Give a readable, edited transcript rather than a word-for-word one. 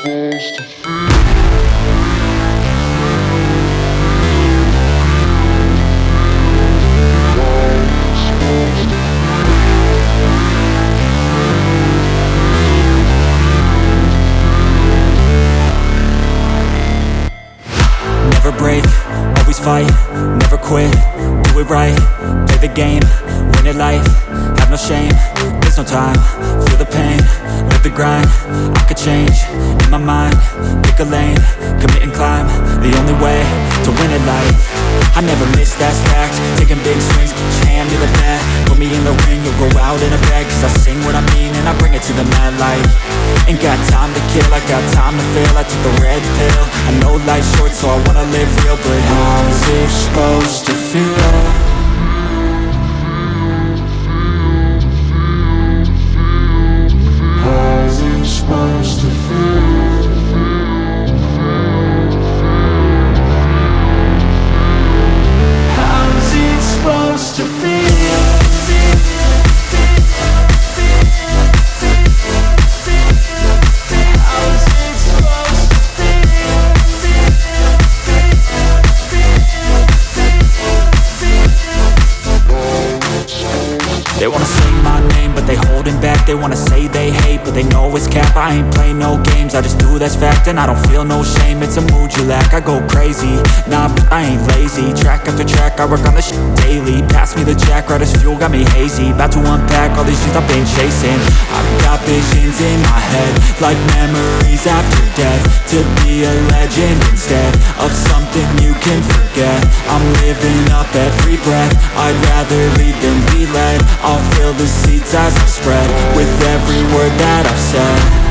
Never break, always fight, never quit, do it right, play the game, win it life, have no shame, there's no time, feel the pain, live the grind, I could change, in my mind, pick a lane, commit and climb, the only way to win it life, I never miss, that's fact, taking big swings, hand me the bat, put me in the ring, you'll go out in a bag, cause I sing what I mean and I bring it to the mad light, ain't got time to kill, I got time to feel, I took the red pill, I know life's short so I wanna live real, but how's it supposed to feel? How's it supposed to feel? How's it supposed to feel? They wanna say my name, but they holding back. They wanna say they hate, but they know it's cap. I ain't play no games, I just do that's fact. And I don't feel no shame, it's a mood you lack. I go crazy, nah, but I ain't lazy. Track after track, I work on this shit daily. Pass me the jack, right as fuel, got me hazy. About to unpack all these things I've been chasing. I've got visions in my head, like memories after death. To be a legend instead of something you can forget. I'm living up every breath, I'd rather lead than be led. I'll fill the seats as I spread with every word that I've said.